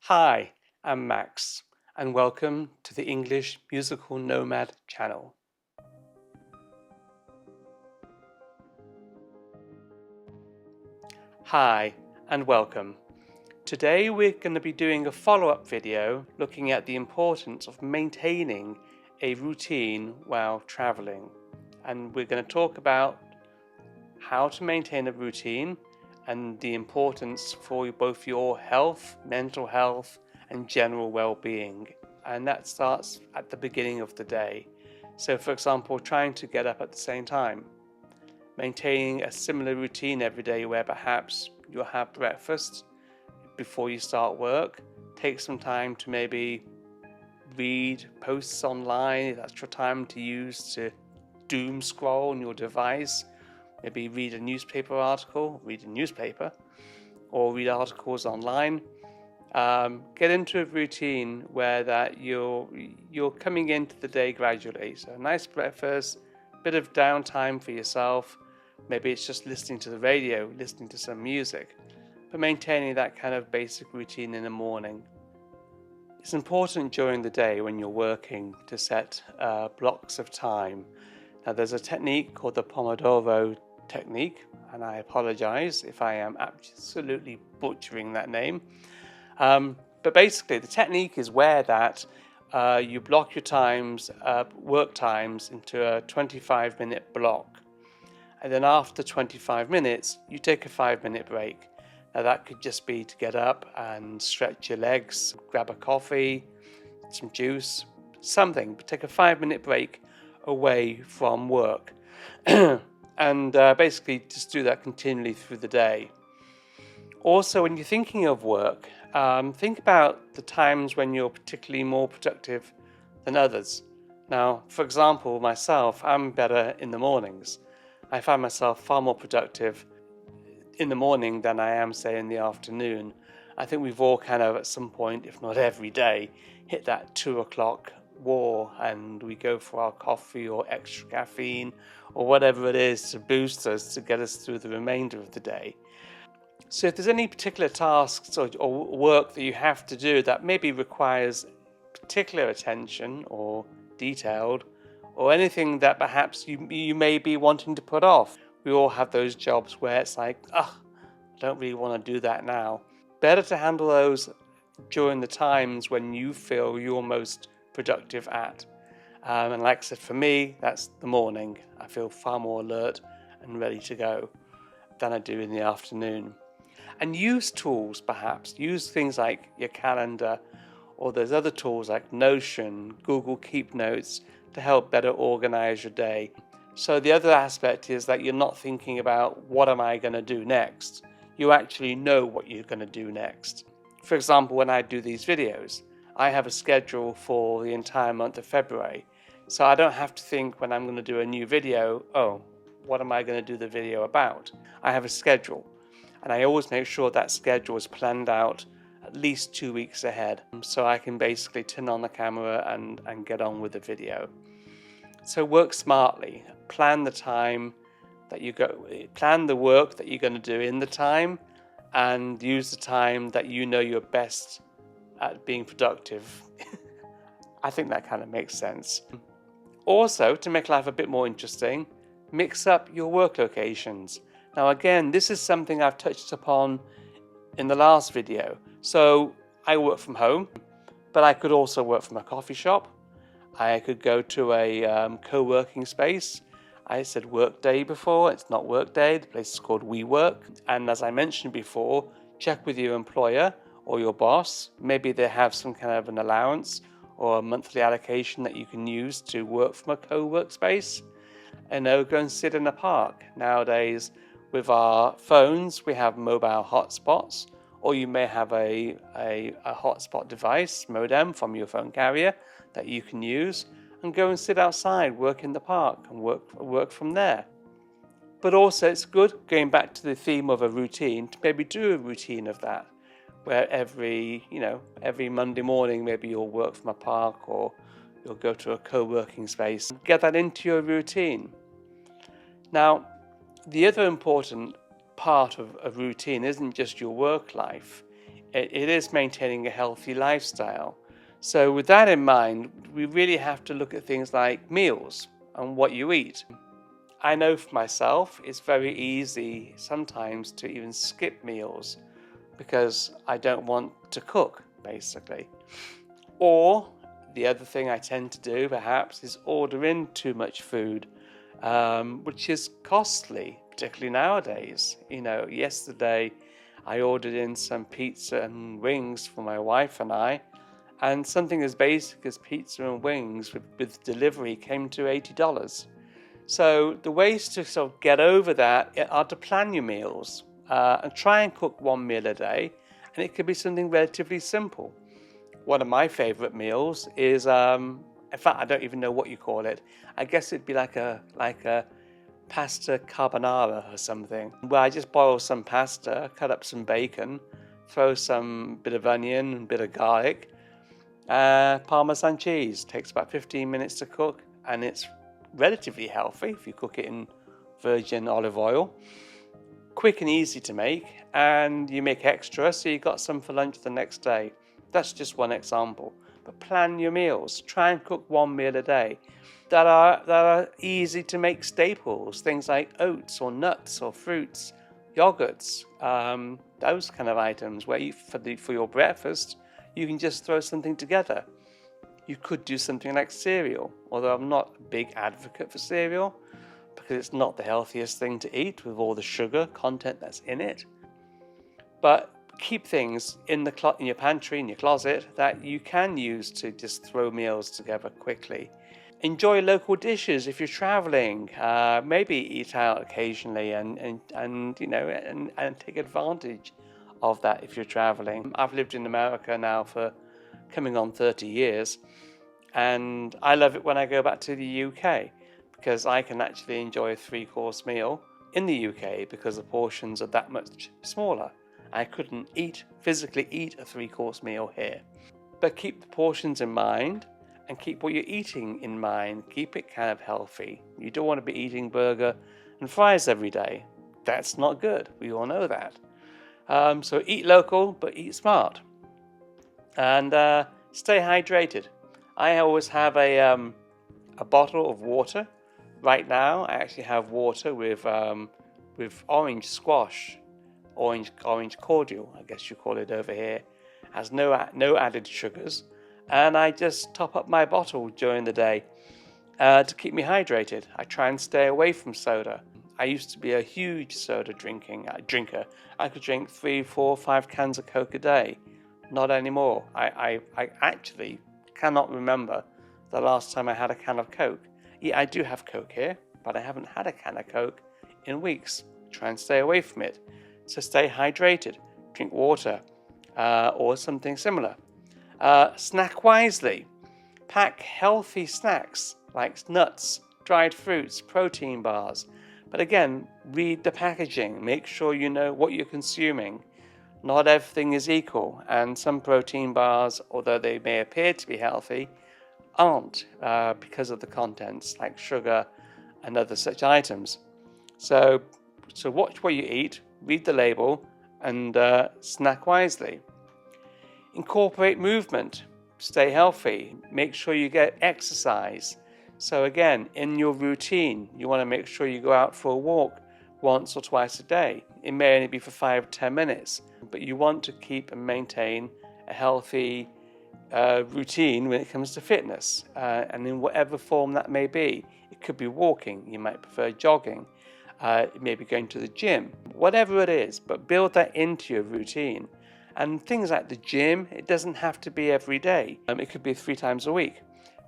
Hi, I'm Max, and welcome to the English Musical Nomad channel. Hi, and welcome. Today we're going to be doing a follow-up video looking at the importance of maintaining a routine while traveling. And we're going to talk about how to maintain a routine and the importance for both your health, mental health, and general well-being. And that starts at the beginning of the day. So, for example, trying to get up at the same time, maintaining a similar routine every day where perhaps you'll have breakfast before you start work, take some time to maybe read posts online if that's your time to use to doom scroll on your device. Maybe read a newspaper article, or read articles online. Get into a routine where that you're coming into the day gradually. So a nice breakfast, bit of downtime for yourself. Maybe it's just listening to the radio, listening to some music, but maintaining that kind of basic routine in the morning. It's important during the day when you're working to set blocks of time. Now there's a technique called the Pomodoro technique, and I apologize if I am absolutely butchering that name. But basically the technique is where that you block your times, work times, into a 25-minute block. And then after 25 minutes, you take a 5-minute break. Now that could just be to get up and stretch your legs, grab a coffee, some juice, something, but take a 5-minute break away from work. And basically just do that continually through the day. Also, when you're thinking of work, think about the times when you're particularly more productive than others. Now, for example, myself, I'm better in the mornings. I find myself far more productive in the morning than I am, say, in the afternoon. I think we've all kind of at some point, if not every day, hit that 2 o'clock war and we go for our coffee or extra caffeine or whatever it is to boost us, to get us through the remainder of the day. So if there's any particular tasks or work that you have to do that maybe requires particular attention or detailed, or anything that perhaps you may be wanting to put off, we all have those jobs where it's like, I don't really want to do that now. Better to handle those during the times when you feel you're most productive at. And like I said, for me, that's the morning. I feel far more alert and ready to go than I do in the afternoon. And use tools, perhaps. Use things like your calendar, or there's other tools like Notion, Google Keep Notes to help better organize your day. So the other aspect is that you're not thinking about what am I going to do next. You actually know what you're going to do next. For example, when I do these videos, I have a schedule for the entire month of February. So I don't have to think when I'm going to do a new video, what am I going to do the video about? I have a schedule, and I always make sure that schedule is planned out at least 2 weeks ahead, so I can basically turn on the camera and get on with the video. So work smartly. Plan the time that plan the work that you're going to do in the time, and use the time that you know you're best at being productive. I think that kind of makes sense. Also, to make life a bit more interesting, mix up your work locations. Now again, this is something I've touched upon in the last video. So I work from home, but I could also work from a coffee shop. I could go to a co-working space. I said workday before, it's not workday, the place is called WeWork. And as I mentioned before, check with your employer or your boss. Maybe they have some kind of an allowance or a monthly allocation that you can use to work from a co-work space. And go and sit in a park. Nowadays, with our phones, we have mobile hotspots, or you may have a hotspot device, modem from your phone carrier that you can use, and go and sit outside, work in the park, and work from there. But also it's good, going back to the theme of a routine, to maybe do a routine of that, where every Monday morning maybe you'll work from a park or you'll go to a co-working space. Get that into your routine. Now, the other important part of a routine isn't just your work life, It is maintaining a healthy lifestyle. So with that in mind, we really have to look at things like meals and what you eat. I know for myself, it's very easy sometimes to even skip meals because I don't want to cook, basically. Or the other thing I tend to do perhaps is order in too much food, which is costly, particularly nowadays. Yesterday I ordered in some pizza and wings for my wife and I, and something as basic as pizza and wings with delivery came to $80. So the ways to sort of get over that are to plan your meals and try and cook one meal a day, and it could be something relatively simple. One of my favorite meals is, in fact, I don't even know what you call it. I guess it'd be like a pasta carbonara or something, where I just boil some pasta, cut up some bacon, throw some bit of onion and bit of garlic, Parmesan cheese. Takes about 15 minutes to cook, and it's relatively healthy if you cook it in virgin olive oil. Quick and easy to make, and you make extra, so you got some for lunch the next day. That's just one example. But plan your meals. Try and cook one meal a day that are easy to make staples. Things like oats or nuts or fruits, yogurts, those kind of items where for your breakfast you can just throw something together. You could do something like cereal, although I'm not a big advocate for cereal because it's not the healthiest thing to eat with all the sugar content that's in it. But keep things in your pantry, in your closet, that you can use to just throw meals together quickly. Enjoy local dishes if you're traveling. Maybe eat out occasionally and take advantage of that if you're traveling. I've lived in America now for coming on 30 years, and I love it when I go back to the UK because I can actually enjoy a 3-course meal in the UK because the portions are that much smaller. I couldn't physically eat a 3-course meal here. But keep the portions in mind and keep what you're eating in mind. Keep it kind of healthy. You don't want to be eating burger and fries every day. That's not good. We all know that. So eat local, but eat smart. And stay hydrated. I always have a bottle of water. Right now, I actually have water with orange squash, orange cordial, I guess you call it over here. Has no added sugars, and I just top up my bottle during the day to keep me hydrated. I try and stay away from soda. I used to be a huge soda drinker. I could drink 3, 4, 5 cans of Coke a day. Not anymore. I actually cannot remember the last time I had a can of Coke. Yeah, I do have Coke here, but I haven't had a can of Coke in weeks. Try and stay away from it. So stay hydrated. Drink water or something similar. Snack wisely. Pack healthy snacks like nuts, dried fruits, protein bars. But again, read the packaging. Make sure you know what you're consuming. Not everything is equal, and some protein bars, although they may appear to be healthy, aren't because of the contents like sugar and other such items. So watch what you eat, read the label, and snack wisely. Incorporate movement. Stay healthy. Make sure you get exercise. So again, in your routine, you want to make sure you go out for a walk once or twice a day. It may only be for 5 or 10 minutes, but you want to keep and maintain a healthy routine when it comes to fitness, and in whatever form that may be. It could be walking, you might prefer jogging, maybe going to the gym, whatever it is, but build that into your routine. And things like the gym, it doesn't have to be every day. It could be 3 times a week.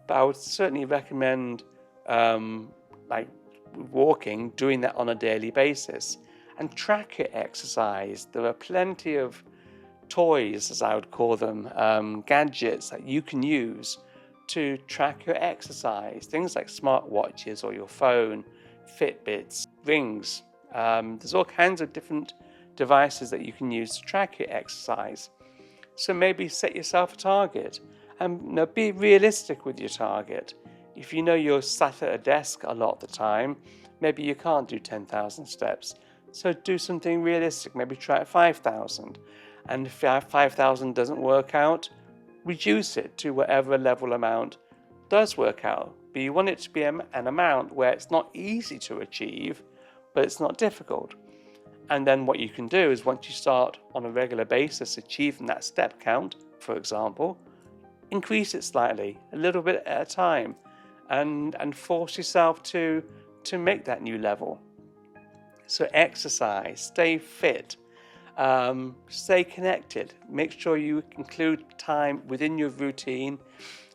But I would certainly recommend like walking, doing that on a daily basis, and track your exercise. There are plenty of toys, as I would call them, gadgets that you can use to track your exercise. Things like smartwatches or your phone, Fitbits, rings. There's all kinds of different devices that you can use to track your exercise. So maybe set yourself a target and be realistic with your target. If you know you're sat at a desk a lot of the time, maybe you can't do 10,000 steps. So do something realistic, maybe try 5,000. And if 5,000 doesn't work out, reduce it to whatever level amount does work out. But you want it to be an amount where it's not easy to achieve, but it's not difficult. And then what you can do is, once you start on a regular basis achieving that step count, for example, increase it slightly, a little bit at a time, and force yourself to make that new level. So exercise, stay fit, stay connected. Make sure you include time within your routine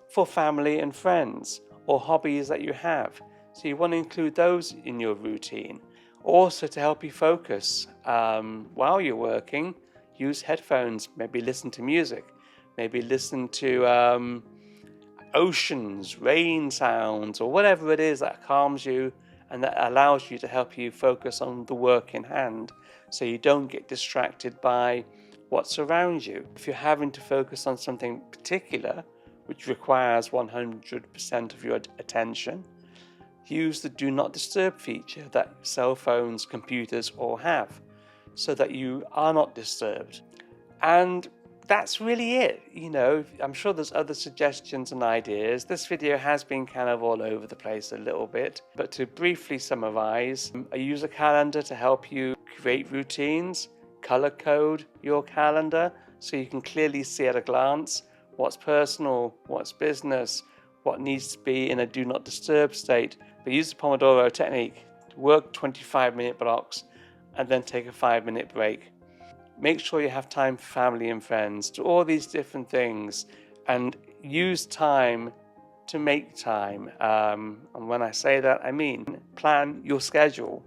for family and friends or hobbies that you have. So you want to include those in your routine. Also, to help you focus while you're working, use headphones, maybe listen to music, maybe listen to oceans, rain sounds, or whatever it is that calms you and that allows you to help you focus on the work in hand, so you don't get distracted by what's around you. If you're having to focus on something particular, which requires 100% of your attention, use the do not disturb feature that cell phones, computers all have, so that you are not disturbed. And that's really it. I'm sure there's other suggestions and ideas. This video has been kind of all over the place a little bit, but to briefly summarize, I use a calendar to help you create routines, color code your calendar so you can clearly see at a glance what's personal, what's business, what needs to be in a do not disturb state. But use the Pomodoro technique to work 25-minute blocks and then take a 5-minute break. Make sure you have time for family and friends, do all these different things, and use time to make time. And when I say that, I mean plan your schedule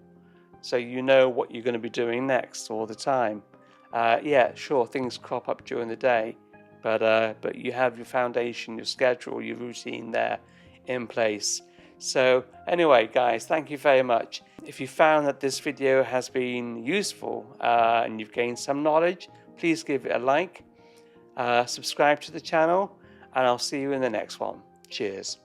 so you know what you're going to be doing next all the time. Yeah, sure, things crop up during the day, but you have your foundation, your schedule, your routine there in place. So anyway, guys, thank you very much. If you found that this video has been useful and you've gained some knowledge, please give it a like, subscribe to the channel, and I'll see you in the next one. Cheers.